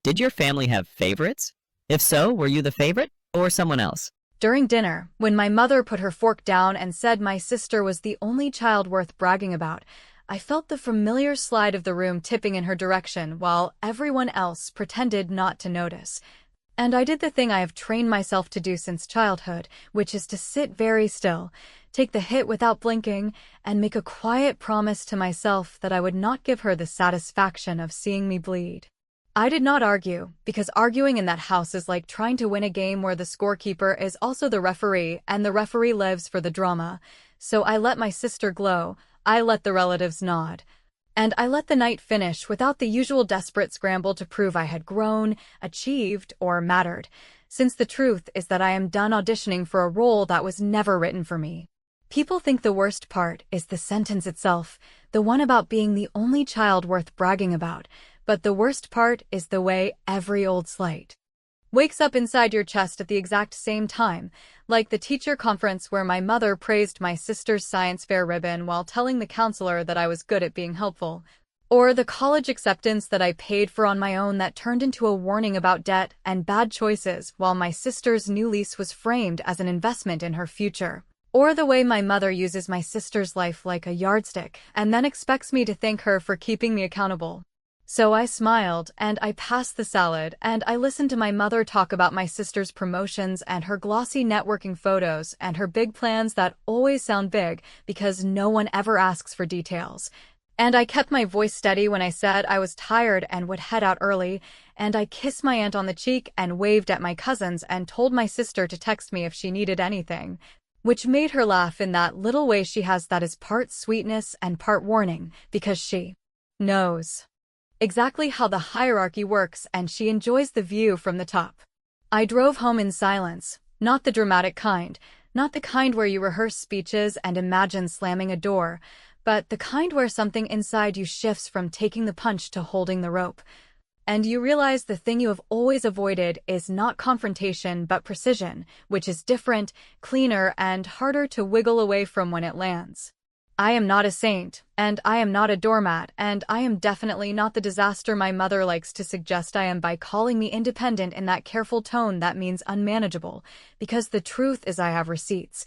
Did your family have favorites? If so, were you the favorite or someone else? During dinner, when my mother put her fork down and said my sister was the only child worth bragging about, I felt the familiar slide of the room tipping in her direction while everyone else pretended not to notice. And I did the thing I have trained myself to do since childhood, which is to sit very still, take the hit without blinking, and make a quiet promise to myself that I would not give her the satisfaction of seeing me bleed. I did not argue, because arguing in that house is like trying to win a game where the scorekeeper is also the referee and the referee lives for the drama. So I let my sister glow, I let the relatives nod. And I let the night finish without the usual desperate scramble to prove I had grown, achieved, or mattered, since the truth is that I am done auditioning for a role that was never written for me. People think the worst part is the sentence itself, the one about being the only child worth bragging about, but the worst part is the way every old slight wakes up inside your chest at the exact same time, like the teacher conference where my mother praised my sister's science fair ribbon while telling the counselor that I was good at being helpful, or the college acceptance that I paid for on my own that turned into a warning about debt and bad choices while my sister's new lease was framed as an investment in her future. Or the way my mother uses my sister's life like a yardstick and then expects me to thank her for keeping me accountable. So I smiled, and I passed the salad, and I listened to my mother talk about my sister's promotions and her glossy networking photos and her big plans that always sound big because no one ever asks for details. And I kept my voice steady when I said I was tired and would head out early, and I kissed my aunt on the cheek and waved at my cousins and told my sister to text me if she needed anything, which made her laugh in that little way she has that is part sweetness and part warning, because she knows exactly how the hierarchy works and she enjoys the view from the top. I drove home in silence, not the dramatic kind, not the kind where you rehearse speeches and imagine slamming a door, but the kind where something inside you shifts from taking the punch to holding the rope. And you realize the thing you have always avoided is not confrontation but precision, which is different, cleaner, and harder to wiggle away from when it lands. I am not a saint, and I am not a doormat, and I am definitely not the disaster my mother likes to suggest I am by calling me independent in that careful tone that means unmanageable, because the truth is I have receipts.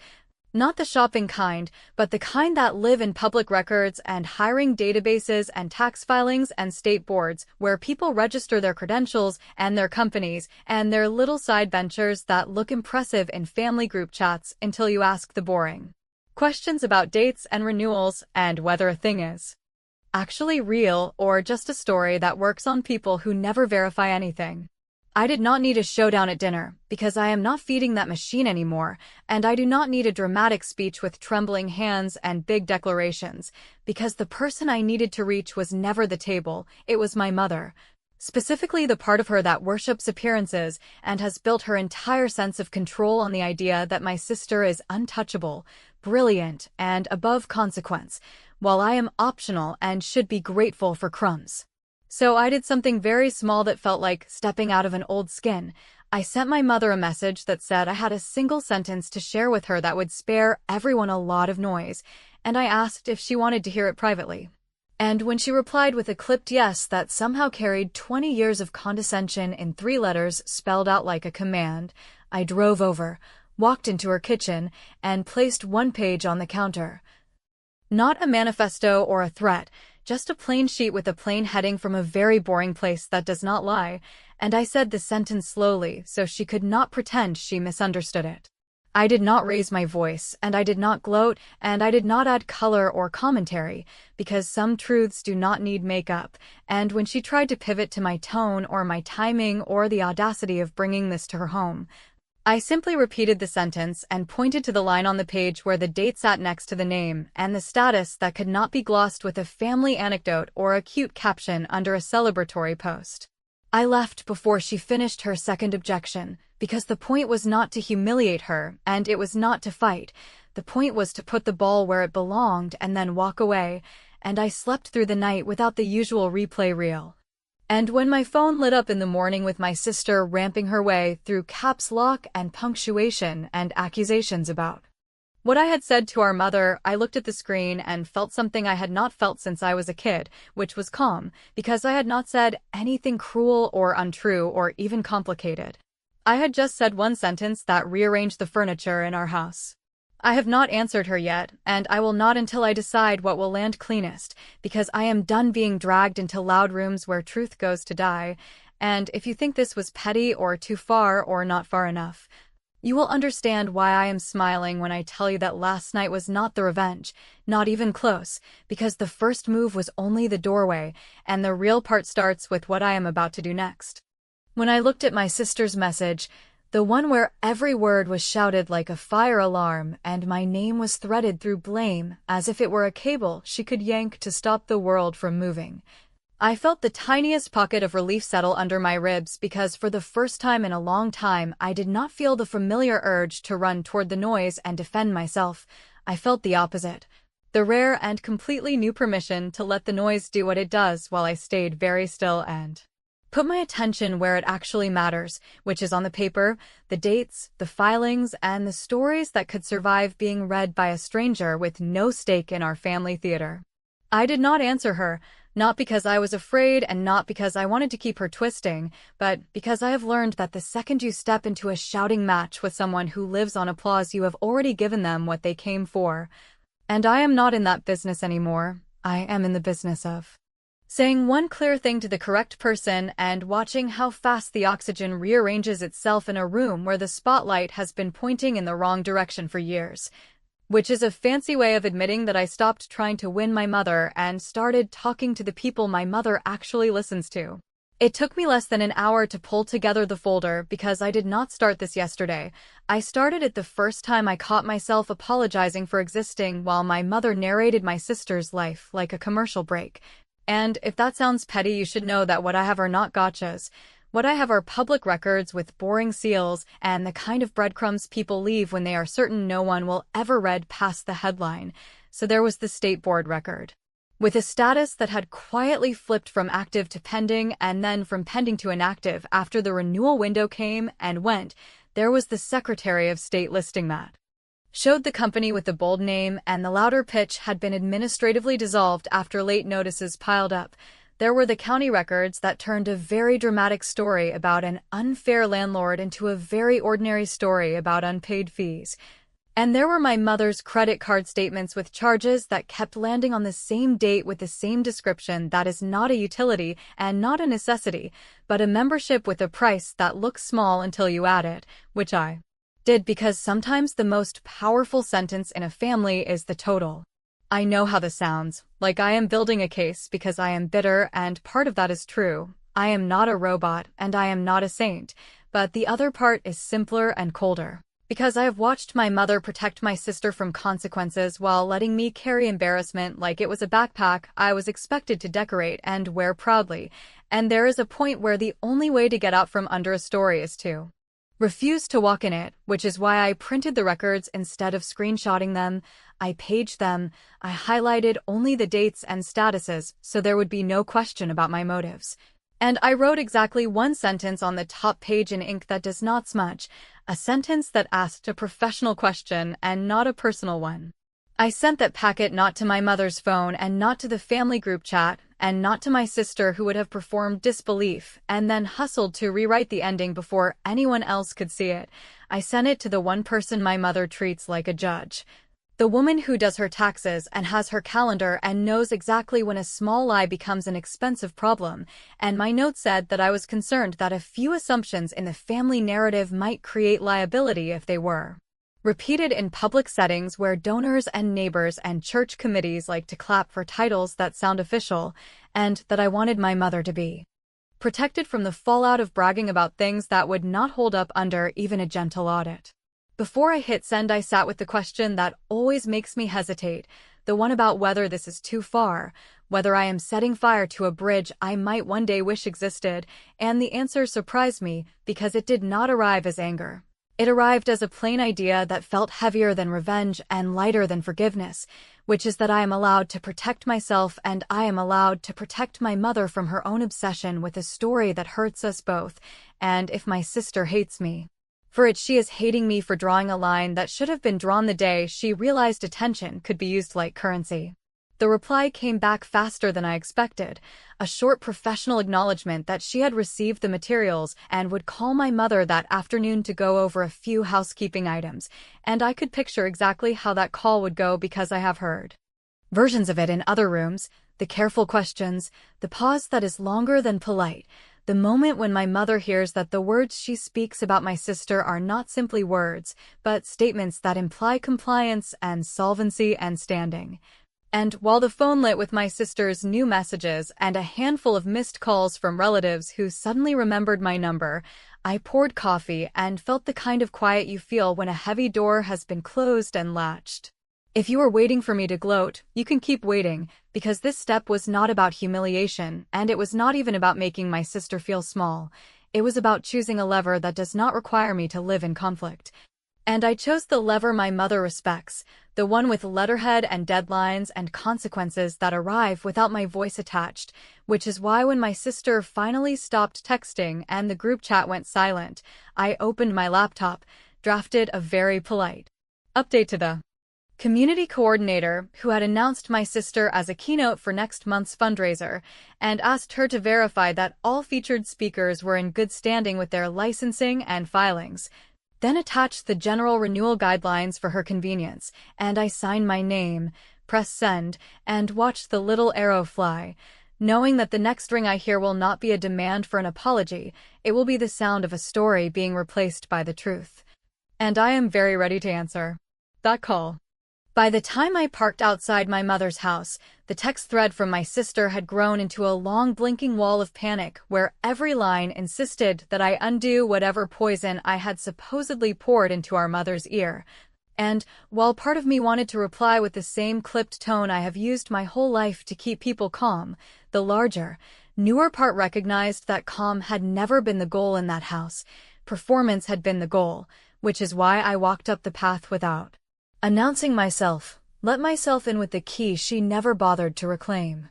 Not the shopping kind, but the kind that live in public records and hiring databases and tax filings and state boards where people register their credentials and their companies and their little side ventures that look impressive in family group chats until you ask the boring questions about dates and renewals and whether a thing is actually real or just a story that works on people who never verify anything. I did not need a showdown at dinner, because I am not feeding that machine anymore, and I do not need a dramatic speech with trembling hands and big declarations, because the person I needed to reach was never the table, it was my mother. Specifically the part of her that worships appearances and has built her entire sense of control on the idea that my sister is untouchable, brilliant, and above consequence, while I am optional and should be grateful for crumbs. So I did something very small that felt like stepping out of an old skin. I sent my mother a message that said I had a single sentence to share with her that would spare everyone a lot of noise, and I asked if she wanted to hear it privately. And when she replied with a clipped yes that somehow carried 20 years of condescension in 3 letters spelled out like a command, I drove over, walked into her kitchen, and placed one page on the counter. Not a manifesto or a threat, just a plain sheet with a plain heading from a very boring place that does not lie, and I said the sentence slowly so she could not pretend she misunderstood it. I did not raise my voice, and I did not gloat, and I did not add color or commentary, because some truths do not need makeup, and when she tried to pivot to my tone or my timing or the audacity of bringing this to her home, I simply repeated the sentence and pointed to the line on the page where the date sat next to the name and the status that could not be glossed with a family anecdote or a cute caption under a celebratory post. I left before she finished her second objection, because the point was not to humiliate her, and it was not to fight. The point was to put the ball where it belonged and then walk away, and I slept through the night without the usual replay reel. And when my phone lit up in the morning with my sister ramping her way through caps lock and punctuation and accusations about What I had said to our mother, I looked at the screen and felt something I had not felt since I was a kid, which was calm, because I had not said anything cruel or untrue or even complicated. I had just said one sentence that rearranged the furniture in our house. I have not answered her yet, and I will not until I decide what will land cleanest, because I am done being dragged into loud rooms where truth goes to die, and if you think this was petty or too far or not far enough, you will understand why I am smiling when I tell you that last night was not the revenge, not even close, because the first move was only the doorway, and the real part starts with what I am about to do next. When I looked at my sister's message, the one where every word was shouted like a fire alarm and my name was threaded through blame as if it were a cable she could yank to stop the world from moving, I felt the tiniest pocket of relief settle under my ribs because for the first time in a long time I did not feel the familiar urge to run toward the noise and defend myself. I felt the opposite. The rare and completely new permission to let the noise do what it does while I stayed very still and put my attention where it actually matters, which is on the paper, the dates, the filings, and the stories that could survive being read by a stranger with no stake in our family theater. I did not answer her, not because I was afraid and not because I wanted to keep her twisting, but because I have learned that the second you step into a shouting match with someone who lives on applause, you have already given them what they came for. And I am not in that business anymore. I am in the business of saying one clear thing to the correct person and watching how fast the oxygen rearranges itself in a room where the spotlight has been pointing in the wrong direction for years. Which is a fancy way of admitting that I stopped trying to win my mother and started talking to the people my mother actually listens to. It took me less than an hour to pull together the folder because I did not start this yesterday. I started it the first time I caught myself apologizing for existing while my mother narrated my sister's life like a commercial break. And if that sounds petty, you should know that what I have are not gotchas. What I have are public records with boring seals and the kind of breadcrumbs people leave when they are certain no one will ever read past the headline. So there was the state board record, with a status that had quietly flipped from active to pending and then from pending to inactive after the renewal window came and went. There was the Secretary of State listing that showed the company with the bold name, and the louder pitch had been administratively dissolved after late notices piled up. There were the county records that turned a very dramatic story about an unfair landlord into a very ordinary story about unpaid fees. And there were my mother's credit card statements with charges that kept landing on the same date with the same description that is not a utility and not a necessity, but a membership with a price that looks small until you add it, which I did because sometimes the most powerful sentence in a family is the total. I know how this sounds, like I am building a case because I am bitter, and part of that is true. I am not a robot, and I am not a saint, but the other part is simpler and colder. Because I have watched my mother protect my sister from consequences while letting me carry embarrassment like it was a backpack I was expected to decorate and wear proudly, and there is a point where the only way to get out from under a story is to refuse to walk in it, which is why I printed the records instead of screenshotting them. I paged them, I highlighted only the dates and statuses so there would be no question about my motives. And I wrote exactly one sentence on the top page in ink that does not smudge, a sentence that asked a professional question and not a personal one. I sent that packet not to my mother's phone and not to the family group chat and not to my sister who would have performed disbelief and then hustled to rewrite the ending before anyone else could see it. I sent it to the one person my mother treats like a judge. The woman who does her taxes and has her calendar and knows exactly when a small lie becomes an expensive problem, and my note said that I was concerned that a few assumptions in the family narrative might create liability if they were repeated in public settings where donors and neighbors and church committees like to clap for titles that sound official, and that I wanted my mother to be protected from the fallout of bragging about things that would not hold up under even a gentle audit. Before I hit send, I sat with the question that always makes me hesitate, the one about whether this is too far, whether I am setting fire to a bridge I might one day wish existed, and the answer surprised me because it did not arrive as anger. It arrived as a plain idea that felt heavier than revenge and lighter than forgiveness, which is that I am allowed to protect myself and I am allowed to protect my mother from her own obsession with a story that hurts us both, and if my sister hates me For it, she is hating me for drawing a line that should have been drawn the day she realized attention could be used like currency. The reply came back faster than I expected, a short professional acknowledgement that she had received the materials and would call my mother that afternoon to go over a few housekeeping items, and I could picture exactly how that call would go because I have heard versions of it in other rooms, the careful questions, the pause that is longer than polite, the moment when my mother hears that the words she speaks about my sister are not simply words, but statements that imply compliance and solvency and standing. And while the phone lit with my sister's new messages and a handful of missed calls from relatives who suddenly remembered my number, I poured coffee and felt the kind of quiet you feel when a heavy door has been closed and latched. If you are waiting for me to gloat, you can keep waiting, because this step was not about humiliation, and it was not even about making my sister feel small. It was about choosing a lever that does not require me to live in conflict. And I chose the lever my mother respects, the one with letterhead and deadlines and consequences that arrive without my voice attached, which is why when my sister finally stopped texting and the group chat went silent, I opened my laptop, drafted a very polite update to the community coordinator, who had announced my sister as a keynote for next month's fundraiser, and asked her to verify that all featured speakers were in good standing with their licensing and filings. Then attached the general renewal guidelines for her convenience, and I signed my name, pressed send, and watched the little arrow fly, knowing that the next ring I hear will not be a demand for an apology, it will be the sound of a story being replaced by the truth. And I am very ready to answer that call. By the time I parked outside my mother's house, the text thread from my sister had grown into a long blinking wall of panic where every line insisted that I undo whatever poison I had supposedly poured into our mother's ear. And, while part of me wanted to reply with the same clipped tone I have used my whole life to keep people calm, the larger, newer part recognized that calm had never been the goal in that house. Performance had been the goal, which is why I walked up the path without announcing myself, let myself in with the key she never bothered to reclaim,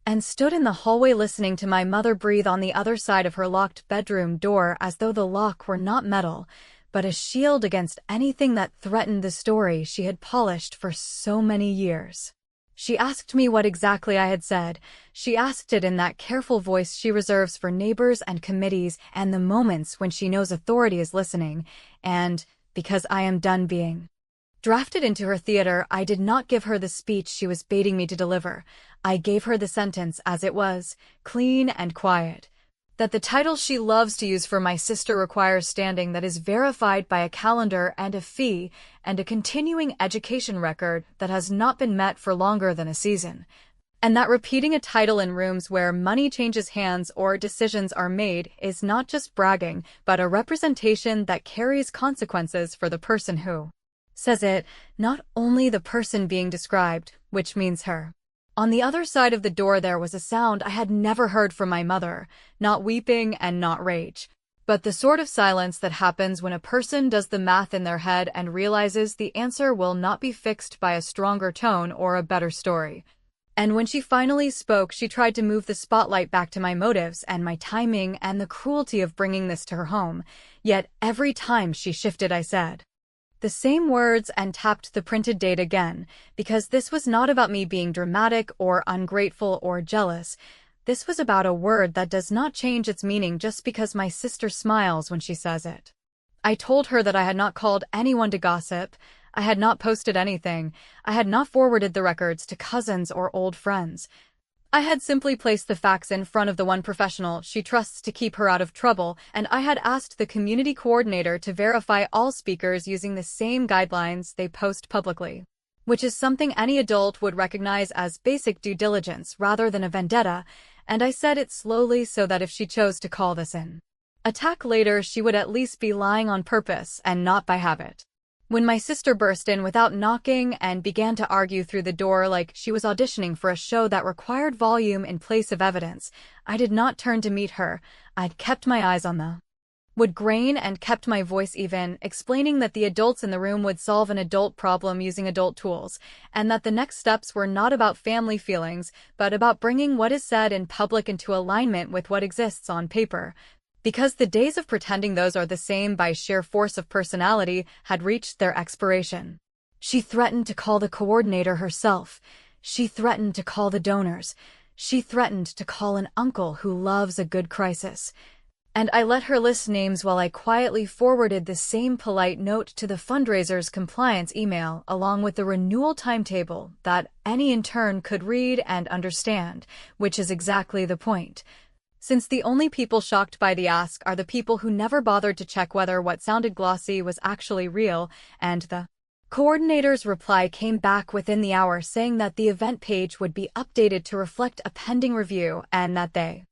and stood in the hallway listening to my mother breathe on the other side of her locked bedroom door as though the lock were not metal, but a shield against anything that threatened the story she had polished for so many years. She asked me what exactly I had said. She asked it in that careful voice she reserves for neighbors and committees and the moments when she knows authority is listening, and, because I am done being drafted into her theater, I did not give her the speech she was baiting me to deliver. I gave her the sentence as it was, clean and quiet. That the title she loves to use for my sister requires standing that is verified by a calendar and a fee and a continuing education record that has not been met for longer than a season. And that repeating a title in rooms where money changes hands or decisions are made is not just bragging, but a representation that carries consequences for the person who says it, not only the person being described, which means her. On the other side of the door there was a sound I had never heard from my mother, not weeping and not rage, but the sort of silence that happens when a person does the math in their head and realizes the answer will not be fixed by a stronger tone or a better story. And when she finally spoke, she tried to move the spotlight back to my motives and my timing and the cruelty of bringing this to her home, yet every time she shifted I said the same words and tapped the printed date again, because this was not about me being dramatic or ungrateful or jealous. This was about a word that does not change its meaning just because my sister smiles when she says it. I told her that I had not called anyone to gossip, I had not posted anything, I had not forwarded the records to cousins or old friends. I had simply placed the facts in front of the one professional she trusts to keep her out of trouble, and I had asked the community coordinator to verify all speakers using the same guidelines they post publicly, which is something any adult would recognize as basic due diligence rather than a vendetta, and I said it slowly so that if she chose to call this an attack later, she would at least be lying on purpose and not by habit. When my sister burst in without knocking and began to argue through the door like she was auditioning for a show that required volume in place of evidence, I did not turn to meet her. I'd kept my eyes on the wood grain and kept my voice even, explaining that the adults in the room would solve an adult problem using adult tools, and that the next steps were not about family feelings, but about bringing what is said in public into alignment with what exists on paper. because the days of pretending those are the same by sheer force of personality had reached their expiration. She threatened to call the coordinator herself. She threatened to call the donors. She threatened to call an uncle who loves a good crisis. And I let her list names while I quietly forwarded the same polite note to the fundraiser's compliance email along with the renewal timetable that any intern could read and understand, which is exactly the point. Since the only people shocked by the ask are the people who never bothered to check whether what sounded glossy was actually real, and the coordinator's reply came back within the hour saying that the event page would be updated to reflect a pending review and that they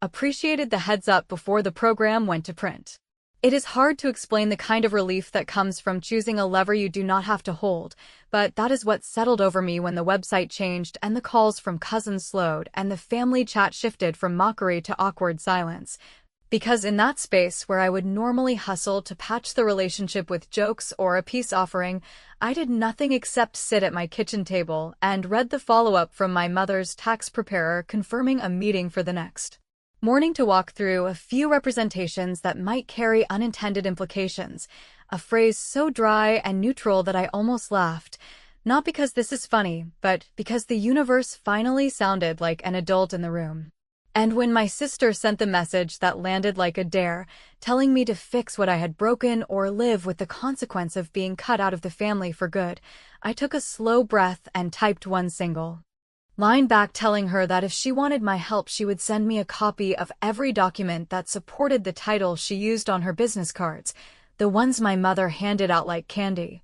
appreciated the heads up before the program went to print. It is hard to explain the kind of relief that comes from choosing a lever you do not have to hold, but that is what settled over me when the website changed and the calls from cousins slowed and the family chat shifted from mockery to awkward silence. Because in that space where I would normally hustle to patch the relationship with jokes or a peace offering, I did nothing except sit at my kitchen table and read the follow-up from my mother's tax preparer confirming a meeting for the next morning to walk through a few representations that might carry unintended implications, a phrase so dry and neutral that I almost laughed, not because this is funny, but because the universe finally sounded like an adult in the room. And when my sister sent the message that landed like a dare, telling me to fix what I had broken or live with the consequence of being cut out of the family for good, I took a slow breath and typed one single line back telling her that if she wanted my help she would send me a copy of every document that supported the title she used on her business cards, the ones my mother handed out like candy,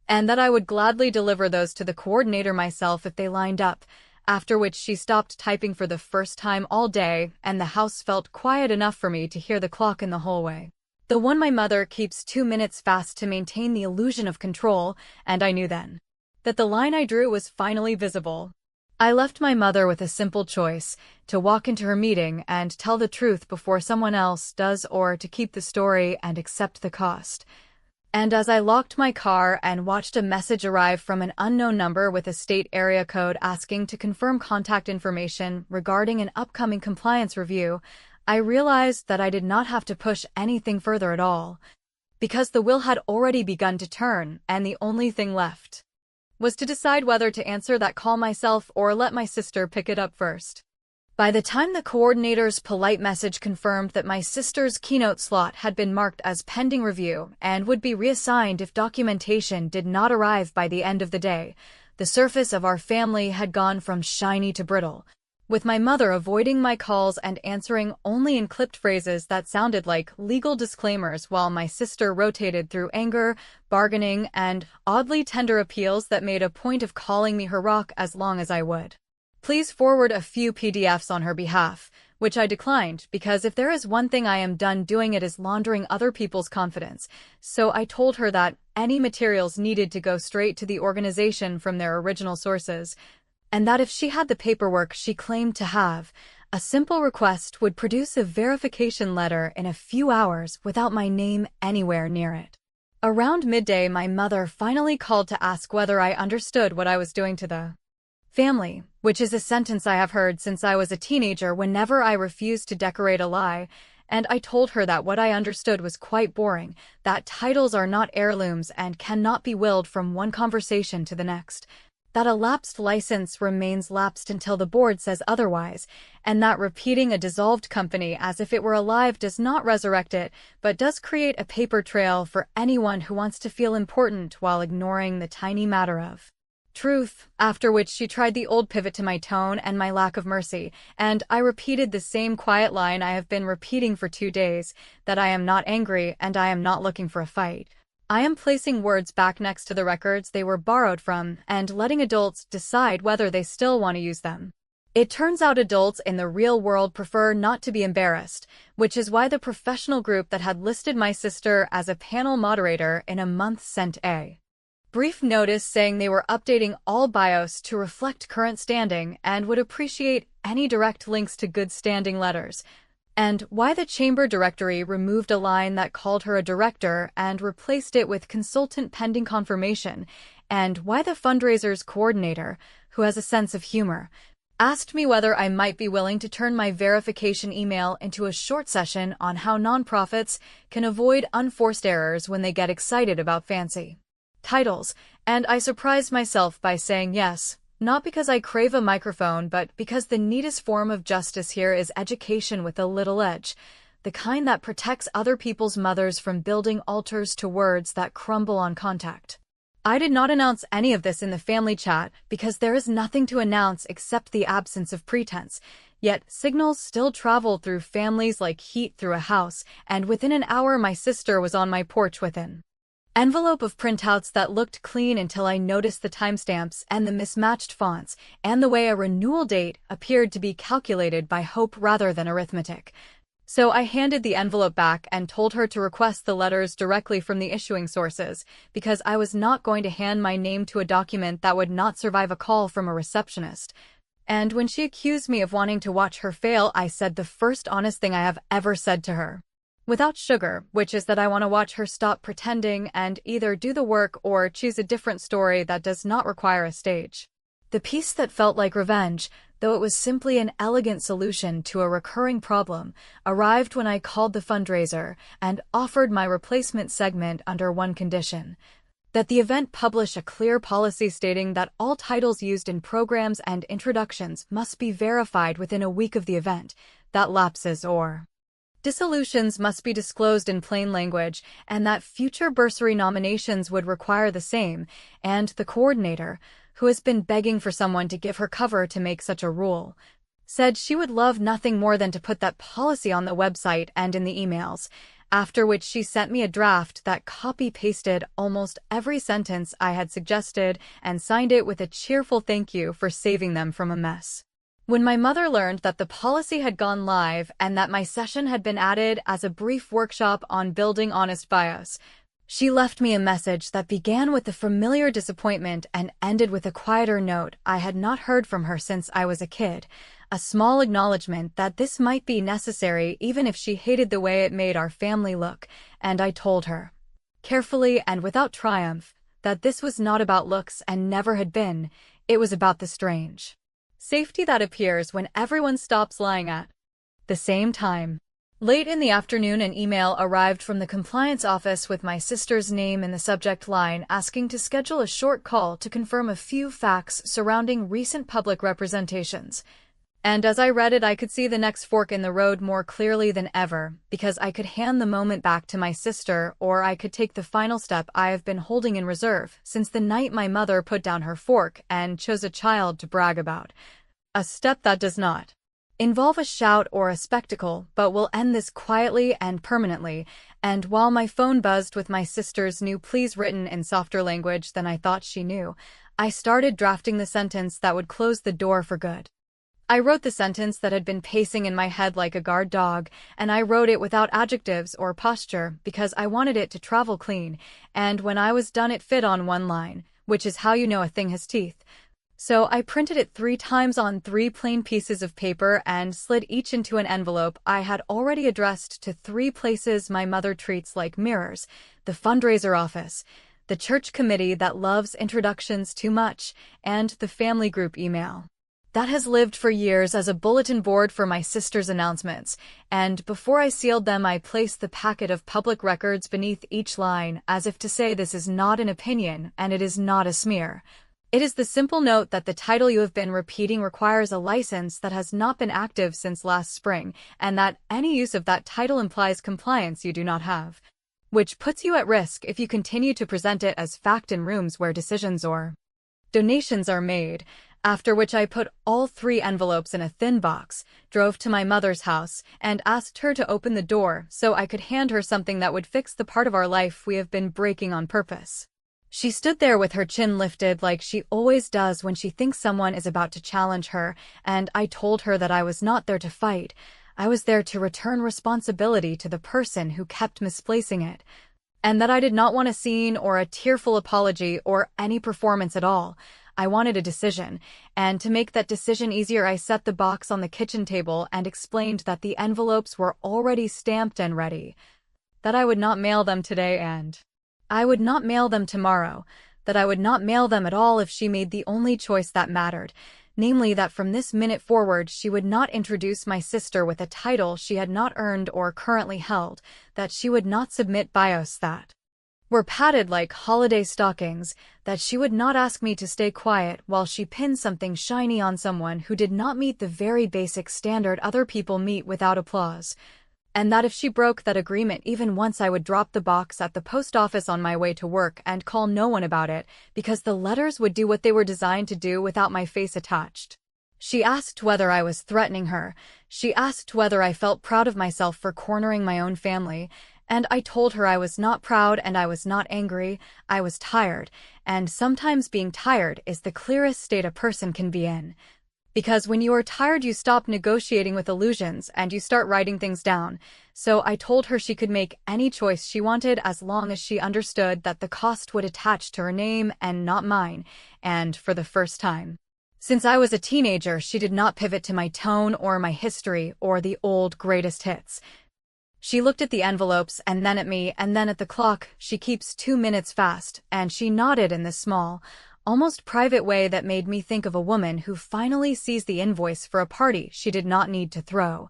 and that I would gladly deliver those to the coordinator myself if they lined up, after which she stopped typing for the first time all day and the house felt quiet enough for me to hear the clock in the hallway. The one my mother keeps 2 minutes fast to maintain the illusion of control, and I knew then that the line I drew was finally visible. I left my mother with a simple choice, to walk into her meeting and tell the truth before someone else does or to keep the story and accept the cost. And as I locked my car and watched a message arrive from an unknown number with a state area code asking to confirm contact information regarding an upcoming compliance review, I realized that I did not have to push anything further at all, because the wheel had already begun to turn and the only thing left was to decide whether to answer that call myself or let my sister pick it up first. By the time the coordinator's polite message confirmed that my sister's keynote slot had been marked as pending review and would be reassigned if documentation did not arrive by the end of the day, the surface of our family had gone from shiny to brittle, with my mother avoiding my calls and answering only in clipped phrases that sounded like legal disclaimers while my sister rotated through anger, bargaining, and oddly tender appeals that made a point of calling me her rock as long as I would please forward a few PDFs on her behalf, which I declined because if there is one thing I am done doing it is laundering other people's confidence, so I told her that any materials needed to go straight to the organization from their original sources, and that if she had the paperwork she claimed to have, a simple request would produce a verification letter in a few hours without my name anywhere near it. Around midday, my mother finally called to ask whether I understood what I was doing to the family, which is a sentence I have heard since I was a teenager whenever I refused to decorate a lie, and I told her that what I understood was quite boring, that titles are not heirlooms and cannot be willed from one conversation to the next, that a lapsed license remains lapsed until the board says otherwise, and that repeating a dissolved company as if it were alive does not resurrect it, but does create a paper trail for anyone who wants to feel important while ignoring the tiny matter of truth, after which she tried the old pivot to my tone and my lack of mercy, and I repeated the same quiet line I have been repeating for 2 days, that I am not angry and I am not looking for a fight. I am placing words back next to the records they were borrowed from and letting adults decide whether they still want to use them. It turns out adults in the real world prefer not to be embarrassed, which is why the professional group that had listed my sister as a panel moderator in a month sent a brief notice saying they were updating all bios to reflect current standing and would appreciate any direct links to good standing letters, and why the chamber directory removed a line that called her a director and replaced it with consultant pending confirmation, and why the fundraiser's coordinator, who has a sense of humor, asked me whether I might be willing to turn my verification email into a short session on how nonprofits can avoid unforced errors when they get excited about fancy titles, and I surprised myself by saying yes, not because I crave a microphone, but because the neatest form of justice here is education with a little edge, the kind that protects other people's mothers from building altars to words that crumble on contact. I did not announce any of this in the family chat because there is nothing to announce except the absence of pretense, yet signals still traveled through families like heat through a house, and within an hour my sister was on my porch with an envelope of printouts that looked clean until I noticed the timestamps and the mismatched fonts, and the way a renewal date appeared to be calculated by hope rather than arithmetic. So I handed the envelope back and told her to request the letters directly from the issuing sources, because I was not going to hand my name to a document that would not survive a call from a receptionist. And when she accused me of wanting to watch her fail, I said the first honest thing I have ever said to her, without sugar, which is that I want to watch her stop pretending and either do the work or choose a different story that does not require a stage. The piece that felt like revenge, though it was simply an elegant solution to a recurring problem, arrived when I called the fundraiser and offered my replacement segment under one condition: that the event publish a clear policy stating that all titles used in programs and introductions must be verified within a week of the event, that lapses or dissolutions must be disclosed in plain language, and that future bursary nominations would require the same, and the coordinator, who has been begging for someone to give her cover to make such a rule, said she would love nothing more than to put that policy on the website and in the emails, after which she sent me a draft that copy-pasted almost every sentence I had suggested and signed it with a cheerful thank you for saving them from a mess. When my mother learned that the policy had gone live and that my session had been added as a brief workshop on building honest bios, she left me a message that began with the familiar disappointment and ended with a quieter note I had not heard from her since I was a kid, a small acknowledgement that this might be necessary even if she hated the way it made our family look, and I told her, carefully and without triumph, that this was not about looks and never had been. It was about the strange safety that appears when everyone stops lying at the same time. Late in the afternoon, an email arrived from the compliance office with my sister's name in the subject line asking to schedule a short call to confirm a few facts surrounding recent public representations. And as I read it, I could see the next fork in the road more clearly than ever, because I could hand the moment back to my sister, or I could take the final step I have been holding in reserve since the night my mother put down her fork and chose a child to brag about. A step that does not involve a shout or a spectacle, but will end this quietly and permanently. And while my phone buzzed with my sister's new pleas written in softer language than I thought she knew, I started drafting the sentence that would close the door for good. I wrote the sentence that had been pacing in my head like a guard dog, and I wrote it without adjectives or posture because I wanted it to travel clean, and when I was done it fit on one line, which is how you know a thing has teeth. So I printed it 3 times on 3 plain pieces of paper and slid each into an envelope I had already addressed to 3 places my mother treats like mirrors: the fundraiser office, the church committee that loves introductions too much, and the family group email that has lived for years as a bulletin board for my sister's announcements, and before I sealed them I placed the packet of public records beneath each line, as if to say this is not an opinion and it is not a smear. It is the simple note that the title you have been repeating requires a license that has not been active since last spring, and that any use of that title implies compliance you do not have, which puts you at risk if you continue to present it as fact in rooms where decisions or donations are made. After which I put all 3 envelopes in a thin box, drove to my mother's house, and asked her to open the door so I could hand her something that would fix the part of our life we have been breaking on purpose. She stood there with her chin lifted like she always does when she thinks someone is about to challenge her, and I told her that I was not there to fight. I was there to return responsibility to the person who kept misplacing it, and that I did not want a scene or a tearful apology or any performance at all. I wanted a decision, and to make that decision easier I set the box on the kitchen table and explained that the envelopes were already stamped and ready, that I would not mail them today and I would not mail them tomorrow, that I would not mail them at all if she made the only choice that mattered, namely that from this minute forward she would not introduce my sister with a title she had not earned or currently held, that she would not submit bios that were padded like holiday stockings, that she would not ask me to stay quiet while she pinned something shiny on someone who did not meet the very basic standard other people meet without applause, and that if she broke that agreement even once I would drop the box at the post office on my way to work and call no one about it, because the letters would do what they were designed to do without my face attached. She asked whether I was threatening her. She asked whether I felt proud of myself for cornering my own family, and I told her I was not proud and I was not angry, I was tired, and sometimes being tired is the clearest state a person can be in. Because when you are tired you stop negotiating with illusions and you start writing things down. So I told her she could make any choice she wanted as long as she understood that the cost would attach to her name and not mine, and for the first time since I was a teenager she did not pivot to my tone or my history or the old greatest hits. She looked at the envelopes and then at me and then at the clock. She keeps 2 minutes fast, and she nodded in this small, almost private way that made me think of a woman who finally sees the invoice for a party she did not need to throw.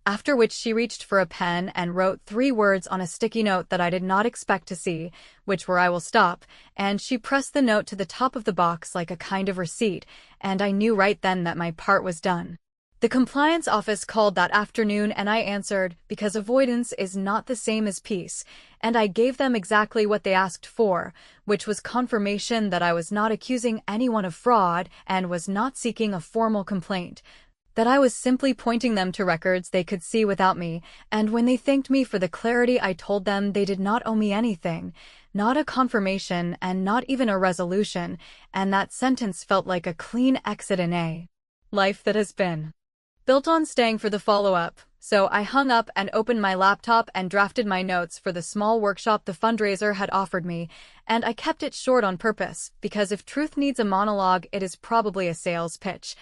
After which she reached for a pen and wrote 3 words on a sticky note that I did not expect to see, which were "I will stop," and she pressed the note to the top of the box like a kind of receipt, and I knew right then that my part was done. The compliance office called that afternoon and I answered, because avoidance is not the same as peace, and I gave them exactly what they asked for, which was confirmation that I was not accusing anyone of fraud and was not seeking a formal complaint, that I was simply pointing them to records they could see without me, and when they thanked me for the clarity I told them they did not owe me anything, not a confirmation and not even a resolution, and that sentence felt like a clean exit in a life that has been built on staying for the follow-up. So I hung up and opened my laptop and drafted my notes for the small workshop the fundraiser had offered me, and I kept it short on purpose, because if truth needs a monologue it is probably a sales pitch.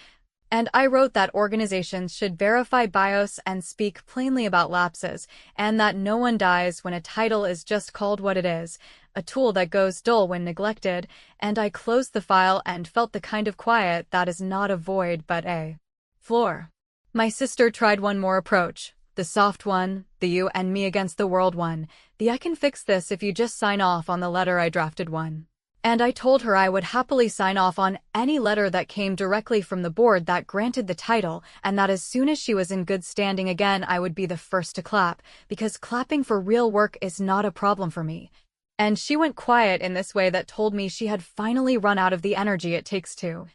And I wrote that organizations should verify bios and speak plainly about lapses, and that no one dies when a title is just called what it is, a tool that goes dull when neglected, and I closed the file and felt the kind of quiet that is not a void but a floor. My sister tried one more approach, the soft one, the you and me against the world one, the I can fix this if you just sign off on the letter I drafted one. And I told her I would happily sign off on any letter that came directly from the board that granted the title, and that as soon as she was in good standing again I would be the first to clap, because clapping for real work is not a problem for me. And she went quiet in this way that told me she had finally run out of the energy it takes to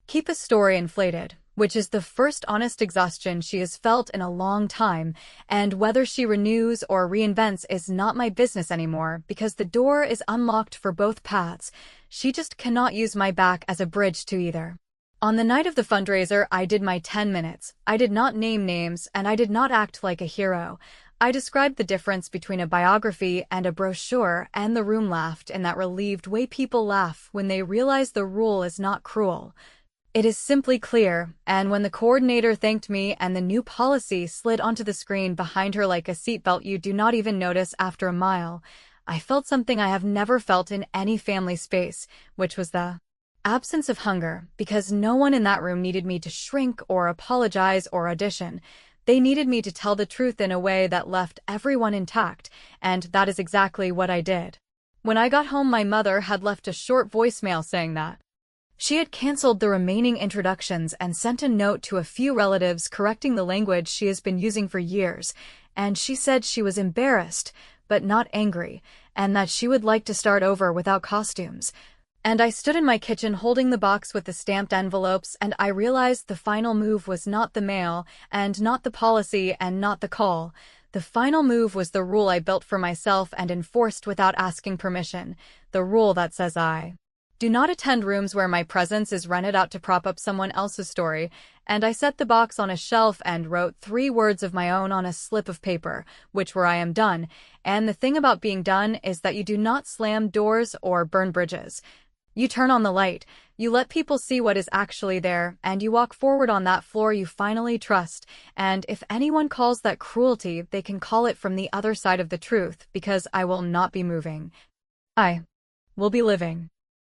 keep a story inflated, which is the first honest exhaustion she has felt in a long time, and whether she renews or reinvents is not my business anymore because the door is unlocked for both paths. She just cannot use my back as a bridge to either. On the night of the fundraiser, I did my 10 minutes. I did not name names and I did not act like a hero. I described the difference between a biography and a brochure, and the room laughed in that relieved way people laugh when they realize the rule is not cruel. It is simply clear, and when the coordinator thanked me and the new policy slid onto the screen behind her like a seatbelt you do not even notice after a mile, I felt something I have never felt in any family space, which was the absence of hunger, because no one in that room needed me to shrink or apologize or audition. They needed me to tell the truth in a way that left everyone intact, and that is exactly what I did. When I got home my mother had left a short voicemail saying that she had canceled the remaining introductions and sent a note to a few relatives correcting the language she has been using for years, and she said she was embarrassed, but not angry, and that she would like to start over without costumes. And I stood in my kitchen holding the box with the stamped envelopes, and I realized the final move was not the mail, and not the policy, and not the call. The final move was the rule I built for myself and enforced without asking permission, the rule that says I do not attend rooms where my presence is rented out to prop up someone else's story, and I set the box on a shelf and wrote 3 words of my own on a slip of paper, which were "I am done," and the thing about being done is that you do not slam doors or burn bridges. You turn on the light, you let people see what is actually there, and you walk forward on that floor you finally trust, and if anyone calls that cruelty, they can call it from the other side of the truth, because I will not be moving. I will be living.